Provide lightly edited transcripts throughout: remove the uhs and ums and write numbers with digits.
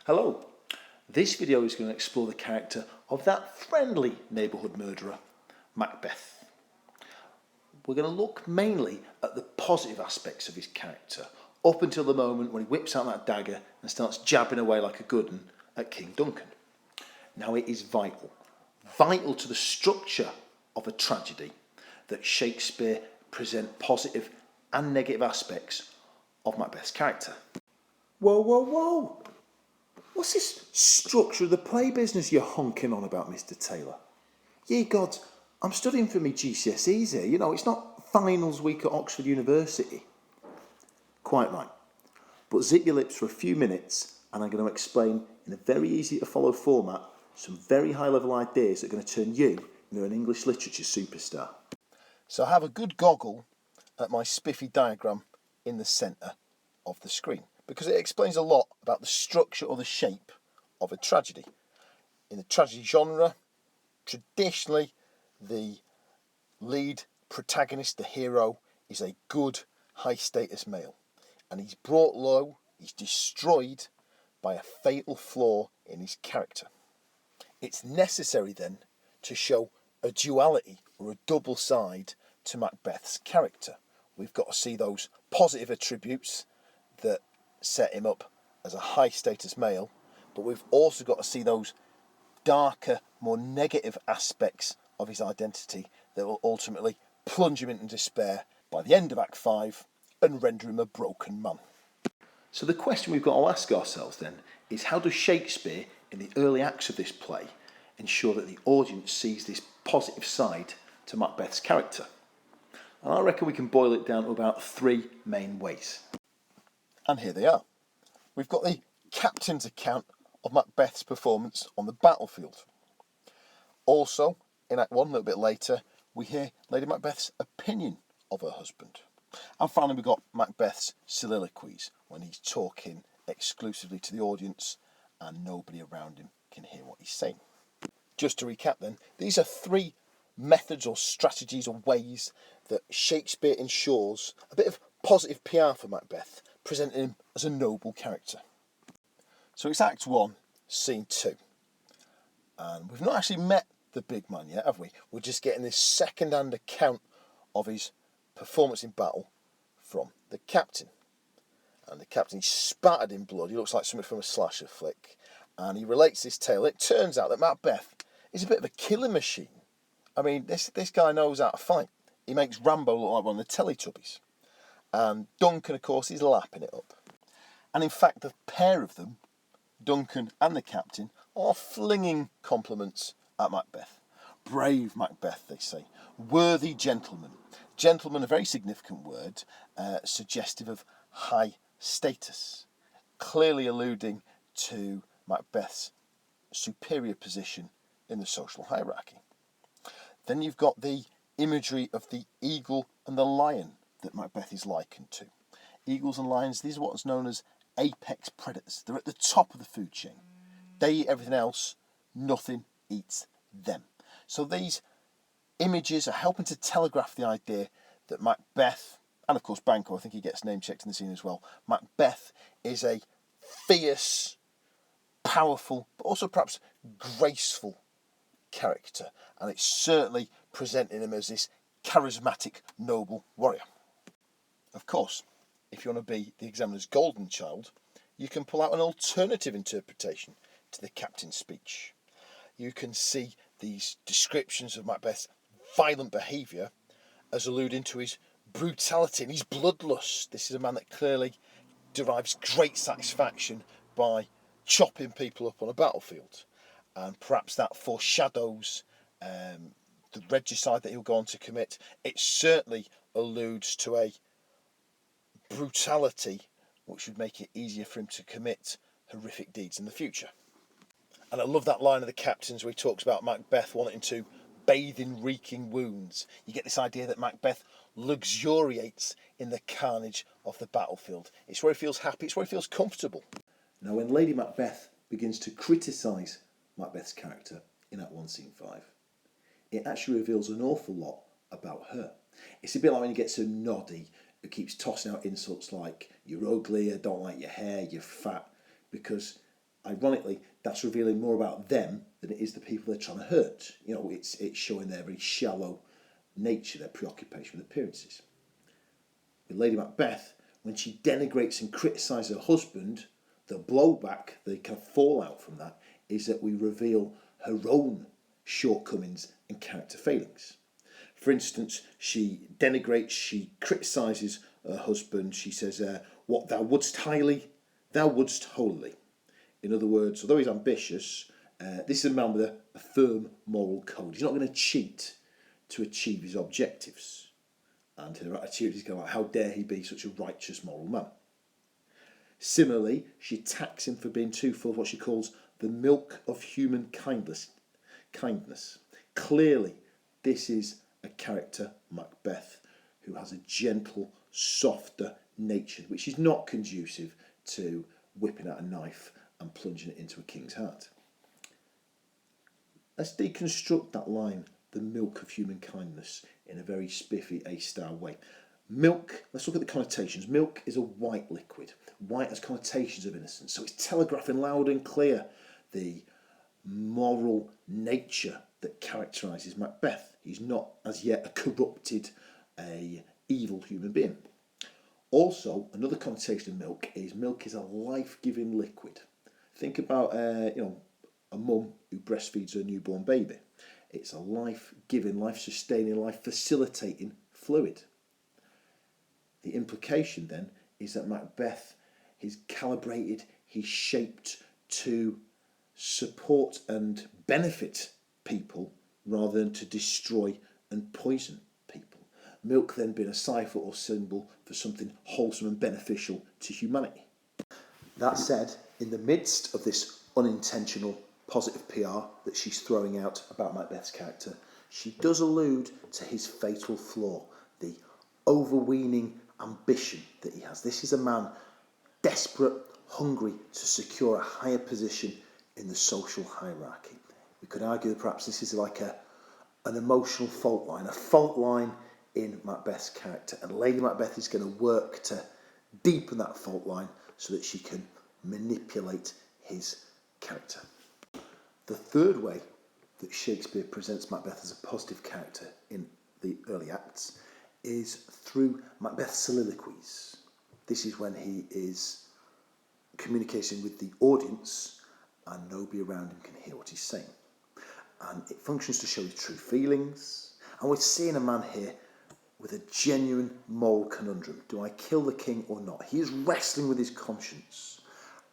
Hello, this video is going to explore the character of that friendly neighbourhood murderer, Macbeth. We're going to look mainly at the positive aspects of his character, up until the moment when he whips out that dagger and starts jabbing away like a good un at King Duncan. Now it is vital to the structure of a tragedy that Shakespeare present positive and negative aspects of Macbeth's character. Whoa. What's this structure of the play business you're honking on about, Mr. Taylor? Ye gods, I'm studying for me GCSEs here. You know, it's not finals week at Oxford University. Quite right. But zip your lips for a few minutes and I'm going to explain in a very easy to follow format some very high level ideas that are going to turn you into an English literature superstar. So have a good goggle at my spiffy diagram in the centre of the screen, because it explains a lot about the structure or the shape of a tragedy. In the tragedy genre, traditionally the lead protagonist, the hero, is a good high status male, and he's brought low, he's destroyed by a fatal flaw in his character. It's necessary then to show a duality or a double side to Macbeth's character. We've got to see those positive attributes that set him up as a high status male, but we've also got to see those darker, more negative aspects of his identity that will ultimately plunge him into despair by the end of Act 5 and render him a broken man. So the question we've got to ask ourselves then is, how does Shakespeare in the early acts of this play ensure that the audience sees this positive side to Macbeth's character? And I reckon we can boil it down to about three main ways. And here they are. We've got the captain's account of Macbeth's performance on the battlefield. Also, in Act 1, a little bit later, we hear Lady Macbeth's opinion of her husband. And finally, we've got Macbeth's soliloquies, when he's talking exclusively to the audience and nobody around him can hear what he's saying. Just to recap then, these are three methods or strategies or ways that Shakespeare ensures a bit of positive PR for Macbeth, presenting him as a noble character. So it's Act 1, Scene 2. And we've not actually met the big man yet, have we? We're just getting this second-hand account of his performance in battle from the captain. And the captain, he's spattered in blood. He looks like something from a slasher flick. And he relates this tale. It turns out that Macbeth is a bit of a killing machine. I mean, this guy knows how to fight. He makes Rambo look like one of the Teletubbies. And Duncan, of course, is lapping it up. And in fact, the pair of them, Duncan and the captain, are flinging compliments at Macbeth. Brave Macbeth, they say. Worthy gentleman. Gentleman, a very significant word, suggestive of high status, clearly alluding to Macbeth's superior position in the social hierarchy. Then you've got the imagery of the eagle and the lion that Macbeth is likened to. Eagles and lions, these are what's known as apex predators. They're at the top of the food chain. They eat everything else, nothing eats them. So these images are helping to telegraph the idea that Macbeth, and of course Banquo, I think he gets name checked in the scene as well, Macbeth is a fierce, powerful, but also perhaps graceful character. And it's certainly presenting him as this charismatic, noble warrior. Of course, if you want to be the examiner's golden child, you can pull out an alternative interpretation to the captain's speech. You can see these descriptions of Macbeth's violent behaviour as alluding to his brutality and his bloodlust. This is a man that clearly derives great satisfaction by chopping people up on a battlefield. And perhaps that foreshadows the regicide that he'll go on to commit. It certainly alludes to a brutality which would make it easier for him to commit horrific deeds in the future. And I love that line of the captain's where he talks about Macbeth wanting to bathe in reeking wounds. You get this idea that Macbeth luxuriates in the carnage of the battlefield. It's where he feels happy, it's where he feels comfortable. Now when Lady Macbeth begins to criticise Macbeth's character in Act 1, Scene 5, it actually reveals an awful lot about her. It's a bit like when you get to Noddy, who keeps tossing out insults like, you're ugly, I don't like your hair, you're fat, because ironically, that's revealing more about them than it is the people they're trying to hurt. You know, it's showing their very shallow nature, their preoccupation with appearances. With Lady Macbeth, when she denigrates and criticises her husband, the blowback, the kind of fallout from that, is that we reveal her own shortcomings and character failings. For instance, she denigrates, she criticises her husband. She says, what thou wouldst highly, thou wouldst holily. In other words, although he's ambitious, this is a man with a firm moral code. He's not going to cheat to achieve his objectives. And her attitude is going like, how dare he be such a righteous moral man? Similarly, she attacks him for being too full of what she calls the milk of human kindness. Clearly, this is a character, Macbeth, who has a gentle, softer nature, which is not conducive to whipping out a knife and plunging it into a king's heart. Let's deconstruct that line, the milk of human kindness, in a very spiffy A-star way. Milk, let's look at the connotations. Milk is a white liquid. White has connotations of innocence, so it's telegraphing loud and clear the moral nature that characterises Macbeth. He's not as yet a corrupted, evil human being. Also, another connotation of milk is a life-giving liquid. Think about a mum who breastfeeds her newborn baby. It's a life-giving, life-sustaining, life-facilitating fluid. The implication then is that Macbeth is calibrated, he's shaped to support and benefit people rather than to destroy and poison people. Milk then being a cipher or symbol for something wholesome and beneficial to humanity. That said, in the midst of this unintentional positive PR that she's throwing out about Macbeth's character, she does allude to his fatal flaw, the overweening ambition that he has. This is a man desperate, hungry to secure a higher position in the social hierarchy. We could argue that perhaps this is like an emotional fault line, a fault line in Macbeth's character, and Lady Macbeth is going to work to deepen that fault line so that she can manipulate his character. The third way that Shakespeare presents Macbeth as a positive character in the early acts is through Macbeth's soliloquies. This is when he is communicating with the audience and nobody around him can hear what he's saying. And it functions to show his true feelings. And we're seeing a man here with a genuine moral conundrum. Do I kill the king or not? He is wrestling with his conscience.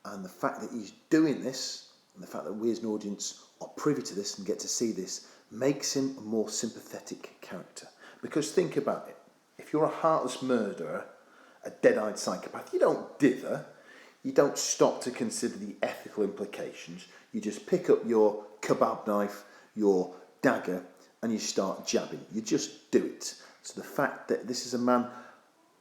And the fact that he's doing this, and the fact that we as an audience are privy to this and get to see this, makes him a more sympathetic character. Because think about it. If you're a heartless murderer, a dead-eyed psychopath, you don't dither. You don't stop to consider the ethical implications. You just pick up your kebab knife, your dagger, and you start jabbing. You just do it. So the fact that this is a man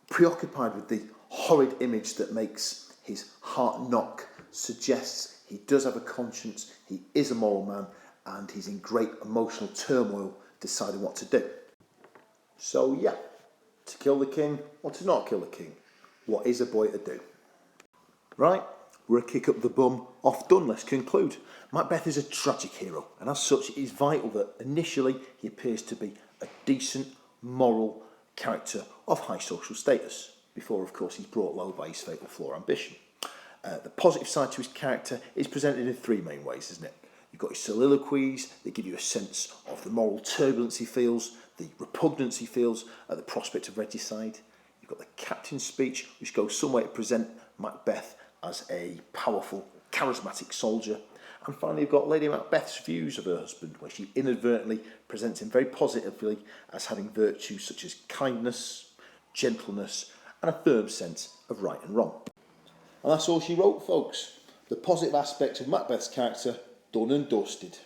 preoccupied with the horrid image that makes his heart knock suggests he does have a conscience, he is a moral man, and he's in great emotional turmoil deciding what to do. So yeah, to kill the king or to not kill the king, what is a boy to do? Right, we're a kick up the bum off done. Let's conclude. Macbeth is a tragic hero, and as such it is vital that initially he appears to be a decent, moral character of high social status, before of course he's brought low by his fatal flaw ambition. The positive side to his character is presented in three main ways, isn't it? You've got his soliloquies that give you a sense of the moral turbulence he feels, the repugnance he feels at the prospect of regicide. You've got the captain's speech, which goes some way to present Macbeth as a powerful, charismatic soldier. And finally, you've got Lady Macbeth's views of her husband, where she inadvertently presents him very positively as having virtues such as kindness, gentleness, and a firm sense of right and wrong. And that's all she wrote, folks. The positive aspects of Macbeth's character, done and dusted.